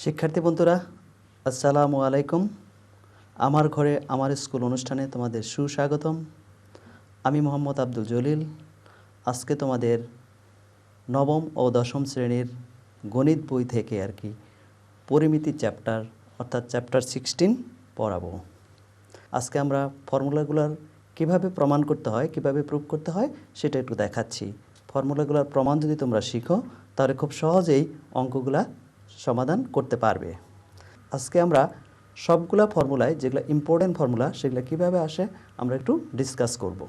শিক্ষার্থী বন্ধুরা, আসসালামু আলাইকুম। আমার ঘরে আমার স্কুল অনুষ্ঠানে তোমাদের সুস্বাগতম। আমি মোহাম্মদ আব্দুল জলিল। আজকে তোমাদের নবম ও দশম শ্রেণীর গণিত বই থেকে পরিমিতি চ্যাপ্টার অর্থাৎ চ্যাপ্টার 16 পড়াবো। আজকে আমরা ফর্মুলাগুলোর কিভাবে প্রমাণ করতে হয়, কিভাবে প্রুভ করতে হয় সেটা একটু দেখাচ্ছি। ফর্মুলাগুলোর প্রমাণ যদি তোমরা শিখো তাহলে খুব সহজেই অঙ্কগুলা সমাধান করতে পারবে। আজকে আমরা সবগুলা ফর্মুলায় যেগুলো ইম্পর্টেন্ট ফর্মুলা সেগুলো কিভাবে আসে আমরা একটু ডিসকাস করব।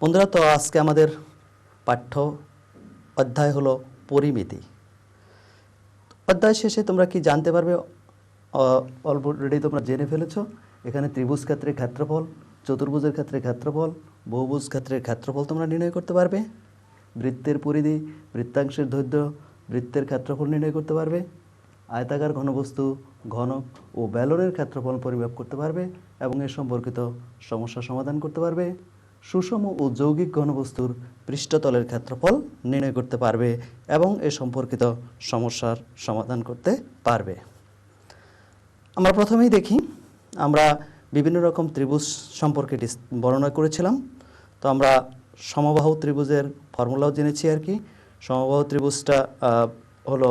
বন্ধুরা, তো আজকে আমাদের পাঠ্য অধ্যায় হলো পরিমিতি। অধ্যায় শেষে তোমরা কি জানতে পারবে? অলরেডি তোমরা জেনে ফেলেছো। এখানে ত্রিভুজ ক্ষেত্রের ক্ষেত্রফল, চতুর্ভুজের ক্ষেত্রে ক্ষেত্রফল, বহুভুজ ক্ষেত্রের ক্ষেত্রফল তোমরা নির্ণয় করতে পারবে। বৃত্তের পরিধি, বৃত্তাংশের দৈর্ঘ্য, বৃত্তের ক্ষেত্রফল নির্ণয় করতে পারবে। আয়তাকার ঘনবস্তু, ঘনক ও ব্যালনের ক্ষেত্রফল পরিমাপ করতে পারবে এবং এর সম্পর্কিত সমস্যা সমাধান করতে পারবে। সুষম ও যৌগিক ঘনবস্তুর পৃষ্ঠতলের ক্ষেত্রফল নির্ণয় করতে পারবে এবং এ সম্পর্কিত সমস্যার সমাধান করতে পারবে। আমরা প্রথমেই দেখি, আমরা বিভিন্ন রকম ত্রিভুজ সম্পর্কে বর্ণনা করেছিলাম। তো আমরা সমবাহু ত্রিভুজের ফর্মুলাও জেনেছি। সমবাহু ত্রিভুজটা হলো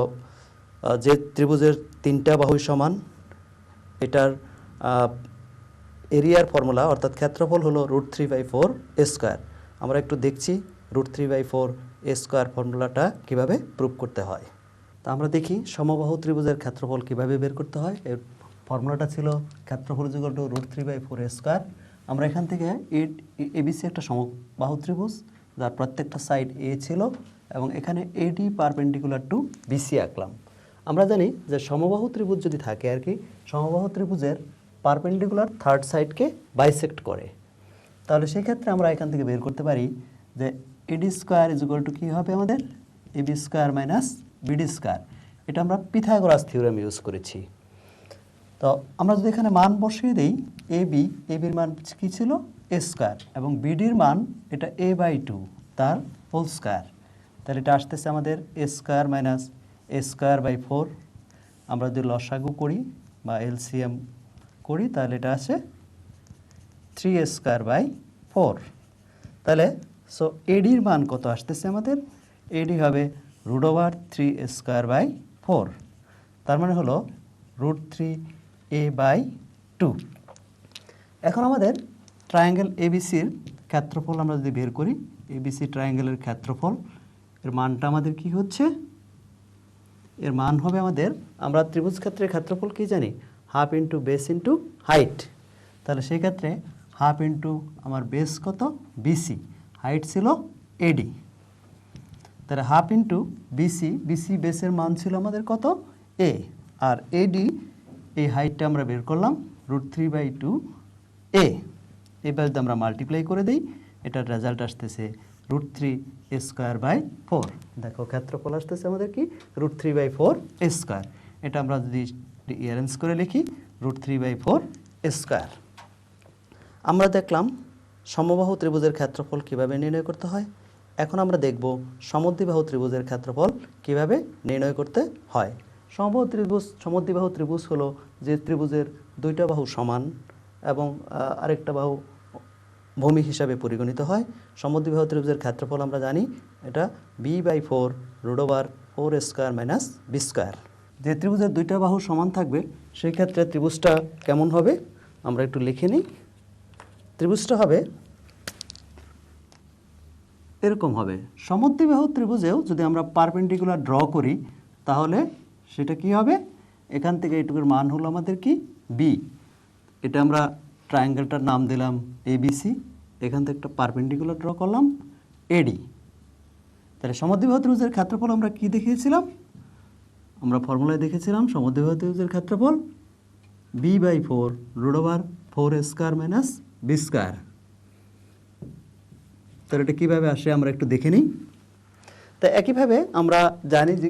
যে ত্রিভুজের তিনটা বাহুই সমান, এটার এরিয়ার ফর্মুলা অর্থাৎ ক্ষেত্রফল হলো √3/4 স্কোয়ার। আমরা একটু দেখছি √3/4 স্কোয়ার ফর্মুলাটা কিভাবে প্রুভ করতে হয়। তা আমরা দেখি সমবাহু ত্রিভুজের ক্ষেত্রফল কিভাবে বের করতে হয়। এর ফর্মুলাটা ছিল ক্ষেত্রফল √3/4 স্কোয়ার। আমরা এখান থেকে এবিসি একটা সমবাহু ত্রিভুজ যার প্রত্যেকটা সাইড এ ছিল এবং এখানে এডি পারপেন্ডিকুলার টু বিসি আঁকলাম। আমরা জানি যে সমবাহু ত্রিভুজ যদি থাকে সমবাহু ত্রিভুজের পারপেন্ডিকুলার থার্ড সাইডকে বাইসেক্ট করে। তাহলে সেই ক্ষেত্রে আমরা এখান থেকে বের করতে পারি যে AD square is equal to কী হবে আমাদের AB square minus BD square. এটা আমরা পিথাগোরাস থিওরেম ইউজ করেছি। তো আমরা যদি এখানে মান বসিয়ে দিই, এবির মান কী ছিল এ স্কোয়ার এবং বিডির মান এটা a/2 তার হোল স্কোয়ার। তাহলে এটা আসতেছে আমাদের এ স্কোয়ার মাইনাস a²/4। আমরা যদি লসাগু করি বা এলসিএম করি তাহলে এটা আসে 3a²/4। তাহলে সো এডির মান কত আসতেছে আমাদের? এডি হবে √3a²/4। তার মানে হলো √3a/2। এখন আমাদের ট্রায়াঙ্গেল এবিসির ক্ষেত্রফল আমরা যদি বের করি, এবিসি ট্রায়াঙ্গেলের ক্ষেত্রফল এর মানটা আমাদের কি হচ্ছে? এর মান হবে আমাদের, আমরা ত্রিভুজ ক্ষেত্রের ক্ষেত্রফল কি জানি? Half into base into height. তাহলে সেই ক্ষেত্রে হাফ ইন্টু আমার বেস কত বিসি, হাইট ছিল এডি। তাহলে হাফ ইন্টু বিসি বেসের মান ছিল আমাদের কত এ, আর এডি এই হাইটটা আমরা বের করলাম √3/2 এ। এবার যদি আমরা মাল্টিপ্লাই করে দিই এটার রেজাল্ট আসতেছে √3a²/4। দেখো ক্ষেত্রফল আসতেছে আমাদের কি √3/4 স্কোয়ার। এটা আমরা যদি অ্যারেঞ্জ করে লিখি √3/4 স্কোয়ার। আমরা দেখলাম সমবাহু ত্রিভুজের ক্ষেত্রফল কিভাবে নির্ণয় করতে হয়। এখন আমরা দেখব সমদ্বিবাহু ত্রিভুজের ক্ষেত্রফল কিভাবে নির্ণয় করতে হয়। সমদ্বিবাহু ত্রিভুজ হলো যে ত্রিভুজের দুইটা বাহু সমান এবং আরেকটা বাহু ভূমি হিসাবে পরিগণিত হয়। সমদ্বিবাহু ত্রিভুজের ক্ষেত্রফল আমরা জানি এটা b/4 √4² মাইনাস বি স্কোয়ার। যে ত্রিভুজের দুইটা বাহু সমান থাকবে সেই ক্ষেত্রে ত্রিভুজটা কেমন হবে আমরা একটু লিখে নিই। ত্রিভুজটা হবে এরকম হবে। সমদ্বিবাহু ত্রিভুজেও যদি আমরা পারপেন্ডিকুলার ড্র করি তাহলে সেটা কি হবে? এখান থেকে এইটুকুর মান হলো আমাদের কি বি। এটা আমরা ট্রায়াঙ্গেলটার নাম দিলাম এবিসি। এখান থেকে একটা পারপেন্ডিকুলার ড্র করলাম এডি। তাহলে সমদ্বিবাহু ত্রিভুজের ক্ষেত্রফল আমরা কি দেখিয়েছিলাম? আমরা ফর্মুলায় দেখেছিলাম সমদ্বিবাহু ত্রিভুজের ক্ষেত্রফল b/4 √4² মাইনাস বি স্কোয়ার। তাহলে এটা কীভাবে আসে আমরা একটু দেখে নিই। তা একইভাবে আমরা জানি যে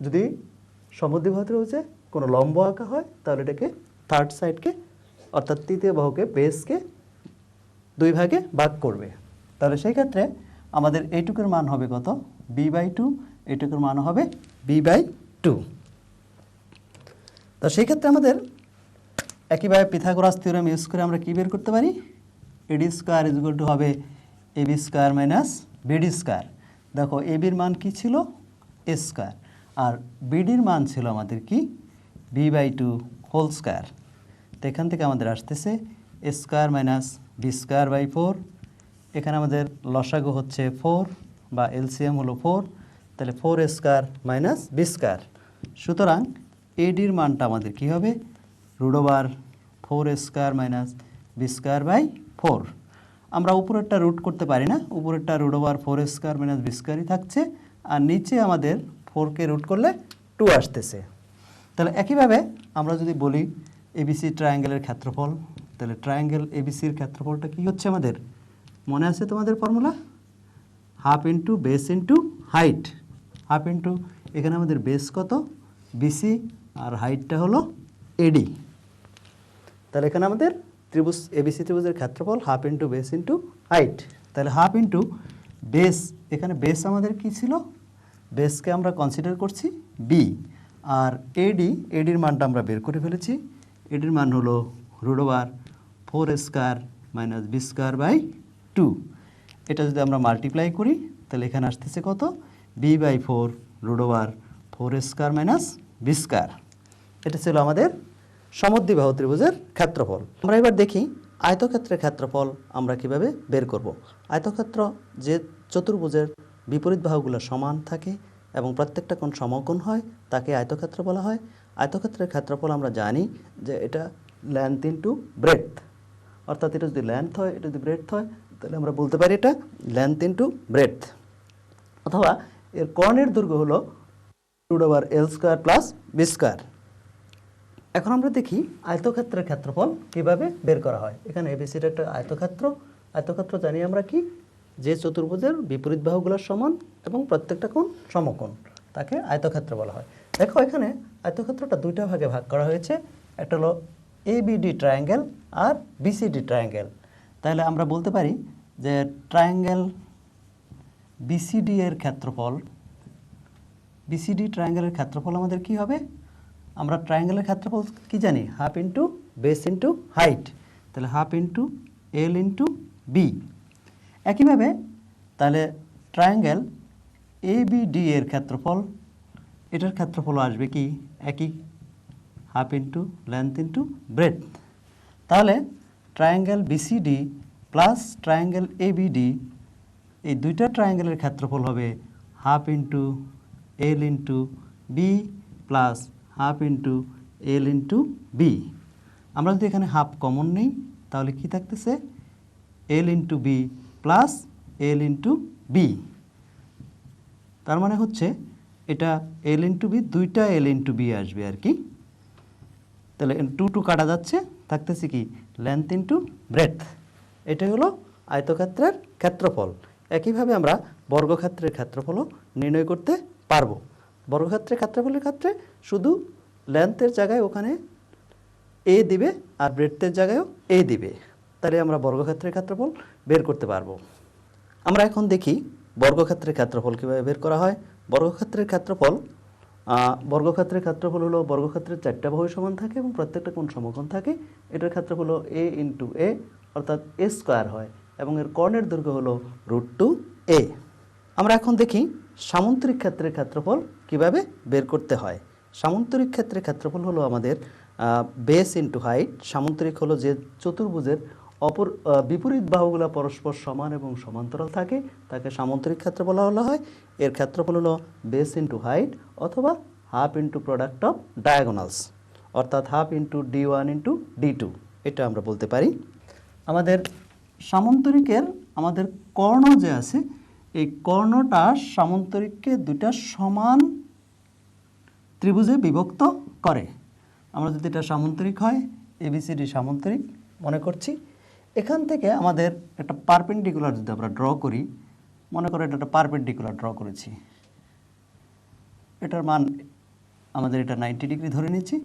যদি সমদ্বিবাহু ত্রিভুজে কোনো লম্ব আঁকা হয় তাহলে এটাকে থার্ড সাইডকে অর্থাৎ তৃতীয় বাহুকে বেসকে দুই ভাগে ভাগ করবে। তাহলে সেই ক্ষেত্রে আমাদের এইটুকুর মান হবে কত b/2, এইটুকুর মান হবে b/2। তো সেই ক্ষেত্রে আমাদের একইভাবে পিথাগোরাস থিওরেম ইউজ করে আমরা কি বের করতে পারি? AD square is equal to হবে AB square minus BD square. দেখো এবির মান কি ছিল? এ স্কোয়ার, আর বিডির মান ছিল আমাদের কি? b/2 whole square. তো এখান থেকে আমাদের আসতেছে A square minus B square by 4। এখানে আমাদের লসাগু হচ্ছে 4 বা এলসিএম হলো 4, তাহলে 4 স্কোয়ার মাইনাস বি স্কোয়ার। সুতরাং এডির মানটা আমাদের কি হবে? √4 square minus B square by 4। আমরা উপরেরটা রুট করতে পারি না, উপরেরটা √4 স্কোয়ার মাইনাস বি স্কোয়ারই থাকছে, আর নিচে আমাদের 4কে রুট করলে 2 আসতেছে। তাহলে একইভাবে আমরা যদি বলি এবিসি ট্রায়াঙ্গেলের ক্ষেত্রফল, তাহলে ট্রায়াঙ্গেল এবিসির ক্ষেত্রফলটা কি হচ্ছে আমাদের? মনে আছে তোমাদের formula? Half into base into height. Half into এখানে আমাদের বেস কত? বিসি, আর হাইটটা হলো এডি। তাহলে এখানে আমাদের ত্রিভুজ এবিসি ত্রিভুজের ক্ষেত্রফল half into base into height. তাহলে হাফ ইন্টু বেস, এখানে বেস আমাদের কি ছিল? বেসকে আমরা কনসিডার করছি বি, আর এডির মানটা আমরা বের করে ফেলেছি। এডির মান হলো √4 square minus B square by 2। এটা যদি আমরা মাল্টিপ্লাই করি তাহলে এখানে আসতেছে কত? b/4 √4 square minus B square. এটা ছিল আমাদের সমদ্বিবাহু ত্রিভুজের ক্ষেত্রফল। আমরা এবার দেখি আয়তক্ষেত্রের ক্ষেত্রফল আমরা কিভাবে বের করব। আয়তক্ষেত্র যে চতুর্ভুজের বিপরীত বাহুগুলো সমান থাকে এবং প্রত্যেকটা কোণ সমকোণ হয় তাকে আয়তক্ষেত্র বলা হয়। আয়তক্ষেত্রের ক্ষেত্রফল আমরা জানি যে এটা লেন্থ ইন্টু ব্রেডথ, অর্থাৎ এটা যদি লেন্থ হয়, এটা যদি ব্রেডথ হয়, তাহলে আমরা বলতে পারি এটা লেন্থ ইন্টু ব্রেডথ। অথবা এর কর্ণের দৈর্ঘ্য হলো √L² প্লাস বি স্কোয়ার। এখন আমরা দেখি আয়তক্ষেত্রের ক্ষেত্রফল কিভাবে বের করা হয়। এখানে এবিসির একটা আয়তক্ষেত্র। আয়তক্ষেত্র জানি আমরা কি? যে চতুর্ভুজের বিপরীত বাহুগুলো সমান এবং প্রত্যেকটা কোণ সমকোণ, তাকে আয়তক্ষেত্র বলা হয়। দেখো এখানে আয়তক্ষেত্রটা দুইটা ভাগে ভাগ করা হয়েছে, একটা হলো এবিডি ট্রায়াঙ্গেল আর বিসিডি ট্রায়াঙ্গেল। তাহলে আমরা বলতে পারি যে ট্রায়াঙ্গেল বিসিডি এর ক্ষেত্রফল, বিসিডি ট্রায়াঙ্গেলের ক্ষেত্রফল আমাদের কি হবে? আমরা ট্রায়াঙ্গেলের ক্ষেত্রফল কি জানি? Half into base into height. তাহলে half into L into B. একইভাবে তাহলে ট্রায়াঙ্গেল এবিডি এর ক্ষেত্রফল, এটার ক্ষেত্রফল আসবে কি? একই, half into length into breadth. তাহলে triangle BCD plus triangle ABD, এই দুইটা ট্রায়াঙ্গেলের ক্ষেত্রফল হবে half into L into B plus half into L into B. আমরা যদি এখানে হাফ কমন নেই তাহলে কি থাকতেছে? L into B plus L into B. তার মানে হচ্ছে এটা এল ইন্টু বি, দুইটা এল ইন্টু বি আসবে আর কি। তাহলে 2 কাটা যাচ্ছে, থাকতেছে কি? Length into breadth. এটাই হলো আয়তক্ষেত্রের ক্ষেত্রফল। একইভাবে আমরা বর্গক্ষেত্রের ক্ষেত্রফলও নির্ণয় করতে পারবো। বর্গক্ষেত্রের ক্ষেত্রফলের ক্ষেত্রে শুধু লেন্থের জায়গায় ওখানে এ দিবে আর ব্রেডথের জায়গায়ও এ দিবে, তাহলে আমরা বর্গক্ষেত্রের ক্ষেত্রফল বের করতে পারবো। আমরা এখন দেখি বর্গক্ষেত্রের ক্ষেত্রফল কীভাবে বের করা হয়। বর্গক্ষেত্রের ক্ষেত্রফল হলো বর্গক্ষেত্রের 4টা বাহু সমান থাকে এবং প্রত্যেকটা কোণ সমকোণ থাকে। এটার ক্ষেত্রফল হলো এ ইন্টু এ, অর্থাৎ এ স্কোয়ার হয়, এবং এর কর্ণের দৈর্ঘ্য হলো √2a। আমরা এখন দেখি সামন্তরিক ক্ষেত্রের ক্ষেত্রফল কিভাবে বের করতে হয়। সামন্তরিক ক্ষেত্রের ক্ষেত্রফল হলো আমাদের বেস ইন্টু হাইট। সামন্তরিক হলো যে চতুর্ভুজের বিপরীত বাহুগুলো পরস্পর সমান এবং সমান্তরাল থাকে, তাকে সামন্তরিক ক্ষেত্র বলা হয়। এর ক্ষেত্রফল হলো বেস ইন্টু হাইট অথবা half into product of diagonals, অর্থাৎ half into d1 into d2, এটা আমরা বলতে পারি। আমাদের সামন্তরিকের আমাদের কর্ণ যে আছে, এই কর্ণটা সামন্তরিককে দুইটা সমান ত্রিভুজে বিভক্ত করে। আমরা যদি এটা সামন্তরিক হয়, এবিসিডি সামন্তরিক মনে করছি, এখান থেকে আমাদের একটা পারপেন্ডিকুলার যদি আমরা ড্র করি, মনে করো এটা একটা পারপেন্ডিকুলার ড্র করেছি, এটার মান আমাদের এটা 90 ডিগ্রি ধরে নিচ্ছি,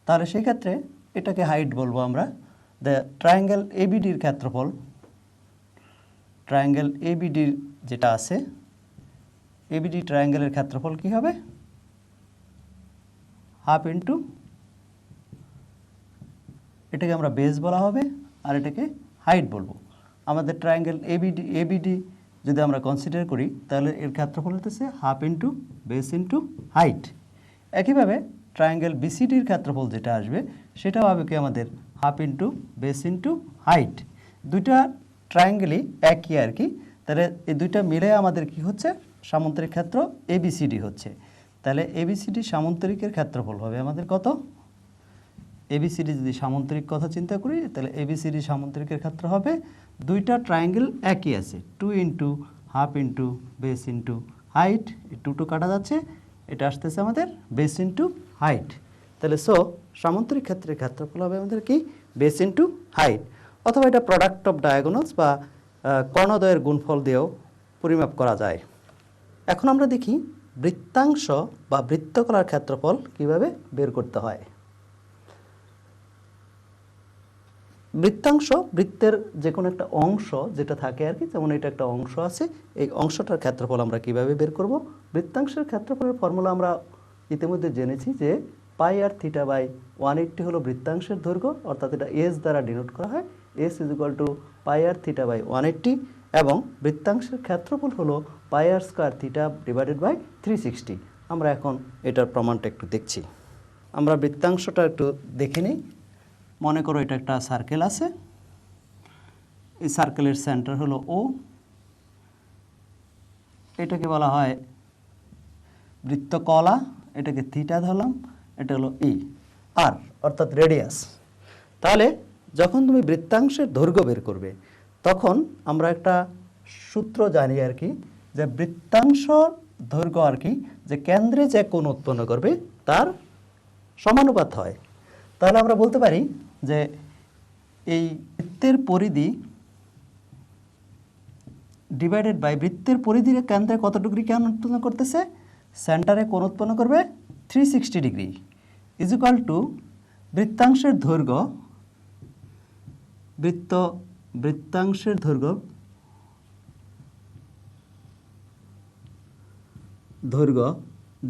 তাহলে সেই ক্ষেত্রে এটাকে হাইট বলবো আমরা। দ্য ট্রায়াঙ্গেল এবিডির ক্ষেত্রফল, ট্রায়াঙ্গেল এবিডির যেটা আছে, এবিডি ট্রায়াঙ্গেলের ক্ষেত্রফল কি হবে? হাফ ইন্টু এটাকে আমরা বেস বলা হবে আর এটাকে হাইট বলবো। আমাদের ট্রায়াঙ্গেল এবিডি যদি আমরা কনসিডার করি তাহলে এর ক্ষেত্রফল হতেছে half into base into height. একইভাবে ট্রায়াঙ্গেল বিসিডির ক্ষেত্রফল যেটা আসবে সেটাও হবে কি আমাদের half into base into height. দুইটা ট্রায়াঙ্গেলই একই আর কি, তাহলে এই দুইটা মিলে আমাদের কি হচ্ছে সামান্তরিক ক্ষেত্র এবিসিডি হচ্ছে। তাহলে এবিসিডি সামান্তরিকের ক্ষেত্রফল হবে আমাদের কত? এবিসিডি যদি সামান্তরিক কথা চিন্তা করি তাহলে এবিসিডি সামান্তরিকের ক্ষেত্র হবে, দুইটা ট্রায়াঙ্গেল একই আছে, 2 into half into base into height, এই 2 কাটা যাচ্ছে, এটা আসতেছে আমাদের বেস ইন্টু হাইট। তাহলে সামান্তরিক ক্ষেত্রের ক্ষেত্রফল হবে আমাদের কি বেস ইন্টু হাইট, অথবা এটা প্রোডাক্ট অফ ডায়াগোনালস বা কর্ণদ্বয়ের গুণফল দিয়েও পরিমাপ করা যায়। এখন আমরা দেখি বৃত্তাংশ বা বৃত্তকলার ক্ষেত্রফল কিভাবে বের করতে হয়। বৃত্তাংশ বৃত্তের যে কোনো একটা অংশ যেটা থাকে আর কি, যেমন এটা একটা অংশ আছে, এই অংশটার ক্ষেত্রফল আমরা কিভাবে বের করব। বৃত্তাংশের ক্ষেত্রফলের ফর্মুলা আমরা ইতিমধ্যে জেনেছি যে পাই আর থিটা বাই 180 হলো বৃত্তাংশের দৈর্ঘ্য, অর্থাৎ এটা এস দ্বারা ডিনোট করা হয়, S is equal to pi r theta by 180, এবং বৃত্তাংশের ক্ষেত্রফল হলো pi r square theta divided by 360। আমরা এখন এটার প্রমাণটা একটু দেখছি। আমরা বৃত্তাংশটা একটু দেখে নিই। মনে করো এটা একটা সার্কেল আছে, এই সার্কেলের সেন্টার হলো ও, এটাকে বলা হয় বৃত্তকলা, এটাকে থিটা ধরলাম, এটা হলো ই আর অর্থাৎ রেডিয়াস। তাহলে যখন তুমি বৃত্তাংশের দৈর্ঘ্য বের করবে তখন আমরা একটা সূত্র জানি আর কি, যে বৃত্তাংশ দৈর্ঘ্য আর কি যে কেন্দ্রে যে কোণ উৎপন্ন করবে তার সমানুপাত হয়। তাহলে আমরা বলতে পারি যে এই বৃত্তের পরিধি ডিভাইডেড বাই বৃত্তের পরিধির কেন্দ্রে কত ডিগ্রি কোণ উৎপন্ন করতেছে, সেন্টারে কোণ উৎপন্ন করবে 360 ডিগ্রি, ইজ ইকুয়াল টু বৃত্তাংশের দৈর্ঘ্য বৃত্তাংশের দৈর্ঘ্য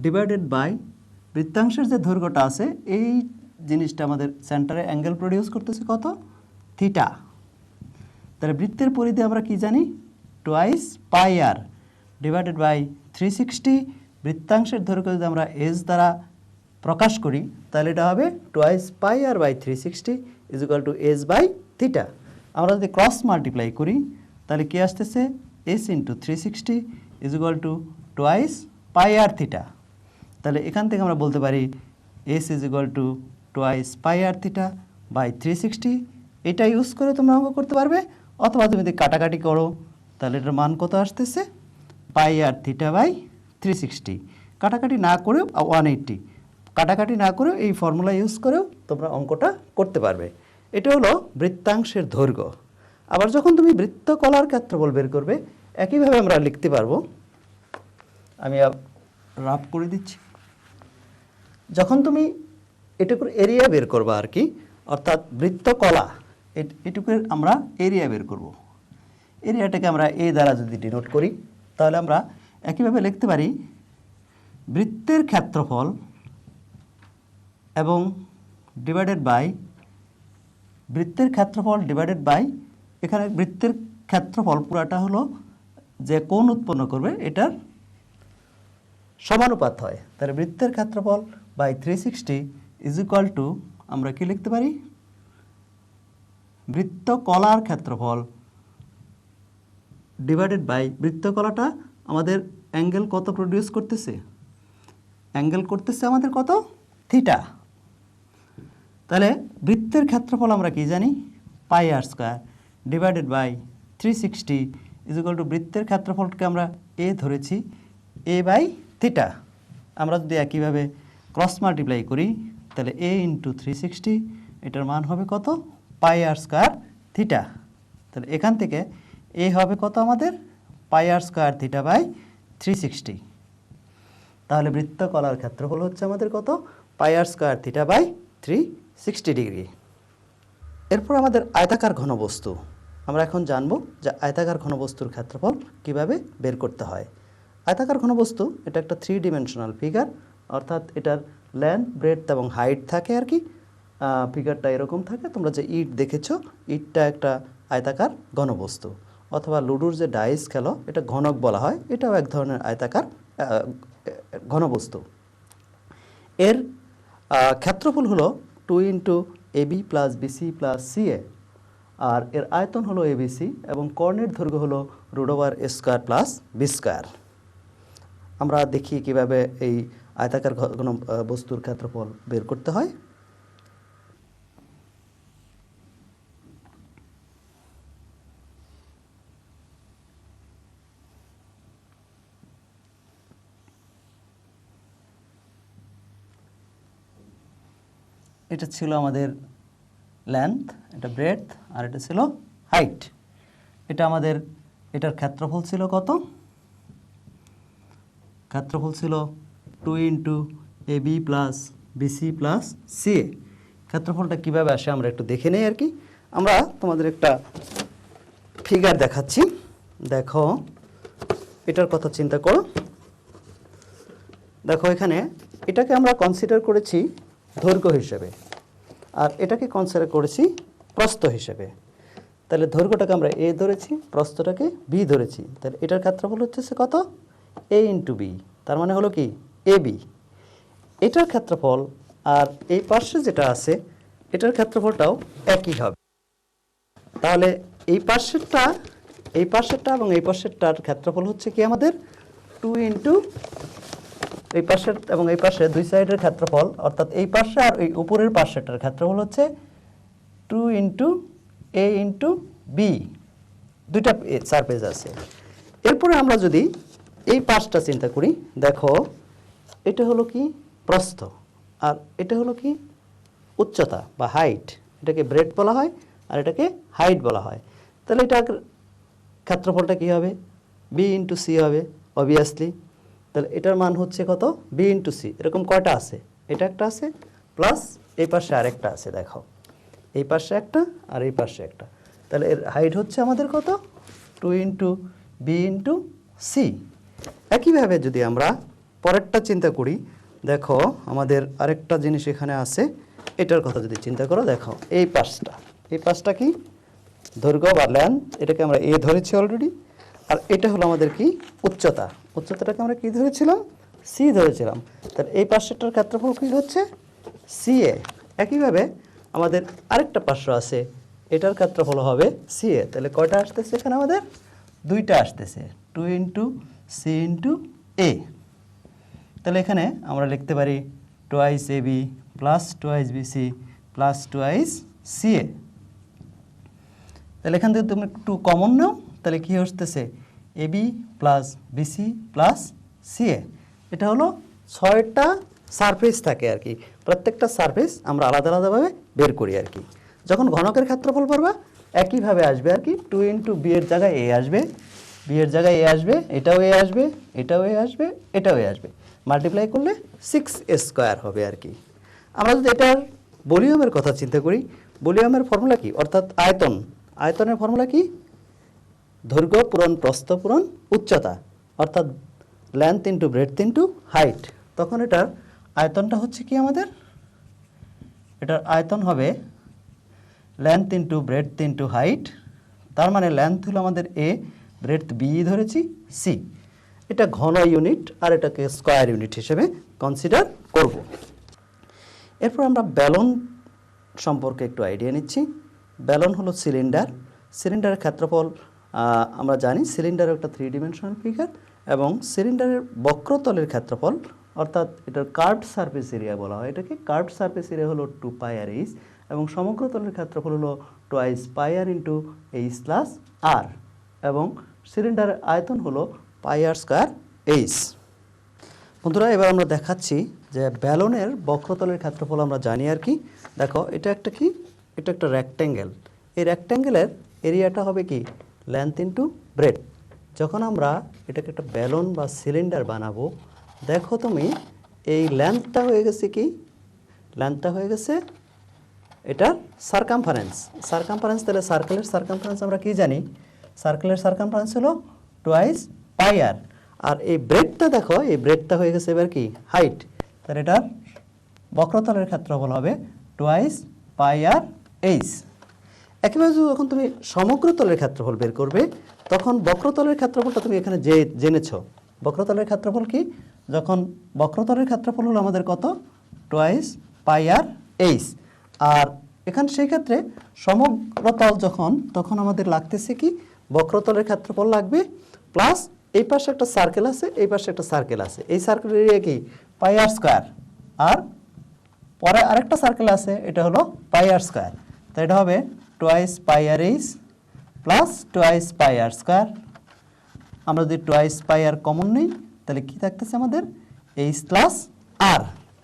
ডিভাইডেড বাই বৃত্তাংশের যে দৈর্ঘ্যটা আছে এই জিনিসটা আমাদের সেন্টারে অ্যাঙ্গেল প্রডিউস করতেছে কত, থিটা। তাহলে বৃত্তের পরিধি আমরা কি জানি, twice pi r divided by 360। বৃত্তাংশের দৈর্ঘ্য যদি আমরা এস দ্বারা প্রকাশ করি তাহলে এটা হবে twice pi r by 360 is equal to S by theta. আমরা যদি ক্রস মাল্টিপ্লাই করি তাহলে কি আসতেছে, S into 360 is equal to twice pi r theta. তাহলে এখান থেকে আমরা বলতে পারি S is equal to twice pi r theta by 360। এটা ইউজ করে তোমরা অঙ্ক করতে পারবে, অথবা তুমি যদি কাটাকাটি করো তাহলে এটার মান কত আসতেছে, পাই আর থিটা বাই 360। কাটাকাটি না করেও 180, কাটাকাটি না করেও এই ফর্মুলা ইউজ করেও তোমরা অঙ্কটা করতে পারবে। এটা হলো বৃত্তাংশের দৈর্ঘ্য। আবার যখন তুমি বৃত্তকলার ক্ষেত্রফল বের করবে একইভাবে আমরা লিখতে পারবো। আমি রাফ করে দিচ্ছি। যখন তুমি এটুকুর এরিয়া বের করবা আর কি, অর্থাৎ বৃত্তকলা এটুকুর আমরা এরিয়া বের করব। এরিয়াটাকে আমরা এ দ্বারা যদি ডিনোট করি তাহলে আমরা একইভাবে লিখতে পারি বৃত্তের ক্ষেত্রফল এবং ডিভাইডেড বাই এখানে বৃত্তের ক্ষেত্রফল পুরাটা হলো যে কোণ উৎপন্ন করবে এটার সমানুপাত হয়। তাহলে বৃত্তের ক্ষেত্রফল বাই 360 ইজ ইকুয়াল টু আমরা কি লিখতে পারি, বৃত্তকলার ক্ষেত্রফল ডিভাইডেড বাই বৃত্তকলাটা আমাদের অ্যাঙ্গেল কত প্রডিউস করতেছে, অ্যাঙ্গেল করতেছে আমাদের কত, থিটা। তাহলে বৃত্তের ক্ষেত্রফল আমরা কি জানি, pi r square divided by 360 is equal to বৃত্তের ক্ষেত্রফলকে আমরা এ ধরেছি, এ বাই থিটা। আমরা যদি একইভাবে ক্রস মাল্টিপ্লাই করি তাহলে এ ইন্টু 360, এটার মান হবে কত, পাই আর স্কয়ার থিটা। তাহলে এখান থেকে এ হবে কত আমাদের, পাই আর স্কয়ার থিটা বাই 360। তাহলে বৃত্তকলার ক্ষেত্রফল হচ্ছে আমাদের কত, পাই r square theta by 360 degree. এরপর আমাদের আয়তাকার ঘনবস্তু। আমরা এখন জানবো যে আয়তাকার ঘনবস্তুর ক্ষেত্রফল কিভাবে বের করতে হয়। আয়তাকার ঘনবস্তু এটা একটা 3 ডাইমেনশনাল ফিগার, অর্থাৎ এটার লেন্থ, ব্রেডথ এবং হাইট থাকে আর কি। ফিগারটা এরকম থাকে, তোমরা যে ইট দেখেছো, ইটটা একটা আয়তাকার ঘনবস্তু, অথবা লুডোর যে ডাইস খেলো এটা ঘনক বলা হয়, এটাও এক ধরনের আয়তাকার ঘনবস্তু। এর ক্ষেত্রফল হলো 2 into AB plus BC plus CA, আর এর আয়তন হলো এবিসি, এবং কর্ণের দৈর্ঘ্য হলো √a² প্লাস b²। আমরা দেখি কিভাবে এই আয়তাকার বস্তুর ক্ষেত্রফল বের করতে হয়। এটা ছিল আমাদের লেন্থ, এটা ব্রেডথ, আর এটা ছিল হাইট। এটা আমাদের, এটার ক্ষেত্রফল ছিল কত? ক্ষেত্রফল ছিল 2 into AB plus BC plus CA. ক্ষেত্রফলটা কীভাবে আসে আমরা একটু দেখে নেই আর কি। আমরা তোমাদের একটা ফিগার দেখাচ্ছি, দেখো এটার কথা চিন্তা করো। দেখো এখানে এটাকে আমরা কনসিডার করেছি দৈর্ঘ্য হিসেবে, আর এটাকে কনসিডার করেছি প্রস্থ হিসেবে। তাহলে দৈর্ঘ্যটাকে আমরা এ ধরেছি, প্রস্থটাকে বি ধরেছি। তাহলে এটার ক্ষেত্রফল হচ্ছে কত? এ ইন্টু বি, তার মানে হলো কি এ বি। এটার ক্ষেত্রফল আর এই পাশে যেটা আছে এটার ক্ষেত্রফলটাও একই হবে। তাহলে এই পাশেরটা এবং এই পাশেরটার ক্ষেত্রফল হচ্ছে কি আমাদের 2 ইন্টু এই পাশের এবং এই পাশে দুই সাইডের ক্ষেত্রফল, অর্থাৎ এই পাশে আর এই উপরের পাশেরটার ক্ষেত্রফল হচ্ছে 2 ইন্টু এ ইন্টু বি। দুইটা সারফেস আছে। এরপরে আমরা যদি এই পাশটা চিন্তা করি, দেখো এটা হলো কি প্রস্থ, আর এটা হলো কি উচ্চতা বা হাইট। এটাকে ব্রেড বলা হয় আর এটাকে হাইট বলা হয়। তাহলে এটার ক্ষেত্রফলটা কি হবে? বি ইন্টু সি হবে অবভিয়াসলি। তাহলে এটার মান হচ্ছে কত? B into c. এরকম কয়টা আছে? এটা একটা আছে, প্লাস এই পাশে আরেকটা আছে। দেখো এই পাশে একটা আর এই পাশে একটা। তাহলে এর হাইট হচ্ছে আমাদের কত? 2 ইন্টু বি ইন্টু সি। একইভাবে যদি আমরা পরেরটা চিন্তা করি, দেখো আমাদের আরেকটা জিনিস এখানে আছে, এটার কথা যদি চিন্তা করো, দেখো এই পাশটা কি দৈর্ঘ্য বা লেন্থ, এটাকে আমরা এ ধরেছি অলরেডি। আর এটা হলো আমাদের কি উচ্চতাটাকে আমরা কি ধরেছিলাম? সি ধরেছিলাম। তাহলে এই পাশেরটার ক্ষেত্রফল কি হচ্ছে? সিএ। একইভাবে আমাদের আরেকটা পার্শ্ব আছে, এটার ক্ষেত্রফল হবে সিএ। তাহলে কয়টা আসতেছে এখানে আমাদের? দুইটা আসতেছে, 2 ইন্টু সি ইন্টু এ। তাহলে এখানে আমরা লিখতে পারি twice A B plus twice BC plus twice CA. তাহলে এখান থেকে তুমি একটু কমন নাও, তাহলে কী আসতেছে? A B plus BC plus CA. এটা হলো 6টা সারফেস থাকে আর কি। প্রত্যেকটা সারফেস আমরা আলাদা আলাদাভাবে বের করি আর কি। যখন ঘনকের ক্ষেত্রফল পারবা একইভাবে আসবে আর কি। 2 ইন্টু বি এর জায়গায় এ আসবে, বি এর জায়গায় এ আসবে, এটাও এ আসবে, এটাও এ আসবে, এটাও এ আসবে। মাল্টিপ্লাই করলে 6a² হবে আর কি। আমরা যদি এটার ভলিউমের কথা চিন্তা করি, ভলিউমের ফর্মুলা কি? অর্থাৎ আয়তনের ফর্মুলা কি? দৈর্ঘ্য পূরণ প্রস্থ পূরণ উচ্চতা, অর্থাৎ length into breadth into height. তখন এটার আয়তনটা হচ্ছে কি আমাদের? এটার আয়তন হবে length into breadth into height. তার মানে লেন্থ হলো আমাদের এ, ব্রেডথ বি ধরেছি, সি। এটা ঘন ইউনিট আর এটাকে স্কয়ার ইউনিট হিসেবে কনসিডার করব। এরপর আমরা ব্যালন সম্পর্কে একটু আইডিয়া নিচ্ছি। ব্যালন হলো সিলিন্ডারের ক্ষেত্রফল আমরা জানি। সিলিন্ডার একটা 3 ডিমেনশনাল ফিগার, এবং সিলিন্ডারের বক্রতলের ক্ষেত্রফল, অর্থাৎ এটার কার্ভড সারফেস এরিয়া বলা হয় এটাকে। কার্ভড সারফেস এরিয়া হলো 2 পাই আর এইচ, এবং সমগ্রতলের ক্ষেত্রফল হলো টুয়াইস পাই আর ইন্টু এইচ প্লাস আর, এবং সিলিন্ডারের আয়তন হলো পাই আর স্কয়ার এইচ। বন্ধুরা এবার আমরা দেখাচ্ছি যে ব্যালনের বক্রতলের ক্ষেত্রফল আমরা জানি আর কি। দেখো এটা একটা কি? এটা একটা রেক্ট্যাঙ্গেল। এই রেক্ট্যাঙ্গেলের এরিয়াটা হবে কি? Length into breadth. যখন আমরা এটাকে একটা ব্যালন বা সিলিন্ডার বানাবো, দেখো তুমি এই লেন্থটা হয়ে গেছে কি? লেন্থটা হয়ে গেছে এটার সারকামফারেন্স। তাহলে সার্কেলের সারকামফারেন্স আমরা কি জানি? সার্কেলের সারকামফারেন্স হলো টুয়াইস পাই আর। আর এই ব্রেডটা দেখো, এই ব্রেডটা হয়ে গেছে এবার কি? হাইট। তাহলে এটার বক্রতলের ক্ষেত্রফল হবে টোয়াইস পাই আর এইচ। একইভাবে যখন তুমি সমগ্র তলের ক্ষেত্রফল বের করবে তখন বক্রতলের ক্ষেত্রফলটা তুমি এখানে যে জেনেছো। বক্রতলের ক্ষেত্রফল কি? যখন বক্রতলের ক্ষেত্রফল হলো আমাদের কত? টোয়াইস পাই আর এইচ। আর এখানে সেই ক্ষেত্রে সমগ্র তল যখন, তখন আমাদের লাগতেছে কি? বক্রতলের ক্ষেত্রফল লাগবে প্লাস এই পাশে একটা সার্কেল আছে, এই পাশে একটা সার্কেল আছে। এই সার্কেলের এরিয়া কি? পাই আর স্কয়ার। আর পরে আরেকটা সার্কেল আছে, এটা হলো পাই আর স্কয়ার। তো এটা হবে টোয়াইস পাই আর এইচ প্লাস টোয়াইস পাই আর স্কয়ার। আমরা যদি টোয়াইস পাই আর কমন নেই তাহলে কি থাকতেছে আমাদের? এইচ প্লাস আর।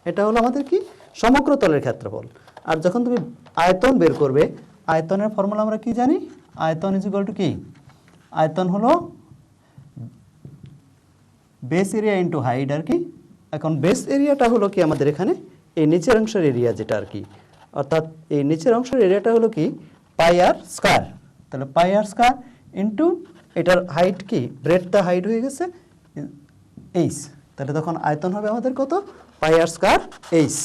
এটা হলো আমাদের কি? সমগ্র তলের ক্ষেত্রফল। আর যখন তুমি আয়তন বের করবে, আয়তনের ফর্মুলা আমরা কি জানি? আয়তন ইজ ইকুয়াল টু কি? আয়তন হলো বেস এরিয়া ইন্টু হাইট আর কি। এখন বেস এরিয়াটা হলো কি আমাদের এখানে? এই নিচের অংশের এরিয়া যেটা আর কি, অর্থাৎ এই নিচের অংশের এরিয়াটা হলো কি? পাই আর স্কয়ার। তাহলে পাই আর স্কয়ার ইন্টু এটার হাইট কি? ব্রেডটা হাইট হয়ে গেছে এইচ। তাহলে তখন আয়তন হবে আমাদের কত? পাই আর স্কয়ার এইচ।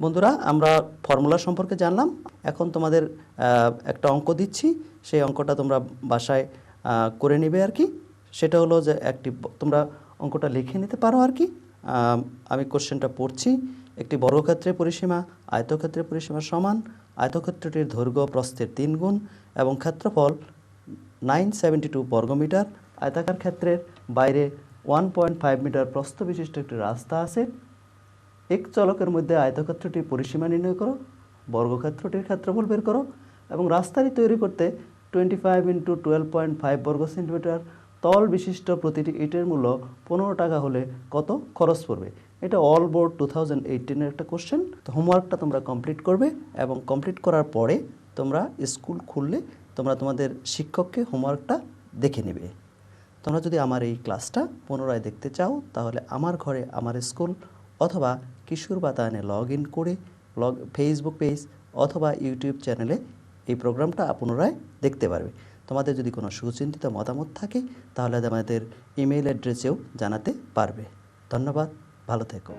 বন্ধুরা, আমরা ফর্মুলা সম্পর্কে জানলাম। এখন তোমাদের একটা অঙ্ক দিচ্ছি, সেই অঙ্কটা তোমরা বাসায় করে নেবে আর কি। সেটা হলো যে তোমরা অঙ্কটা লিখে নিতে পারো আর কি। আমি কোশ্চেনটা পড়ছি। একটি বর্গক্ষেত্রের পরিসীমা আয়তক্ষেত্রের পরিসীমা সমান, আয়তক্ষেত্রটির দৈর্ঘ্য প্রস্থের 3 গুণ এবং ক্ষেত্রফল 972 বর্গমিটার। আয়তাকার ক্ষেত্রের বাইরে 1.5 মিটার প্রস্থ বিশিষ্ট একটি রাস্তা আছে। এক চলকের মধ্যে আয়তক্ষেত্রটির পরিসীমা নির্ণয় করো, বর্গক্ষেত্রটির ক্ষেত্রফল বের করো এবং রাস্তাটি তৈরি করতে 25 × 12.5 বর্গ সেন্টিমিটার তল বিশিষ্ট প্রতিটি ইটের মূল্য 15 টাকা হলে কত খরচ পড়বে? এটা অল বোর্ড 2018-এর একটা কোশ্চেন। তো হোমওয়ার্কটা তোমরা কমপ্লিট করবে এবং কমপ্লিট করার পরে তোমরা স্কুল খুললে তোমরা তোমাদের শিক্ষককে হোমওয়ার্কটা দেখে নেবে। তোমরা যদি আমার এই ক্লাসটা পুনরায় দেখতে চাও তাহলে আমার ঘরে আমার স্কুল অথবা কিশোর বাতায়নে লগ ইন করে ফেসবুক পেজ অথবা ইউটিউব চ্যানেলে এই প্রোগ্রামটা পুনরায় দেখতে পারবে। তোমাদের যদি কোনো সুচিন্তিত মতামত থাকে তাহলে আমাদের ইমেইল অ্যাড্রেসেও জানাতে পারবে। ধন্যবাদ, ভালো থেকো।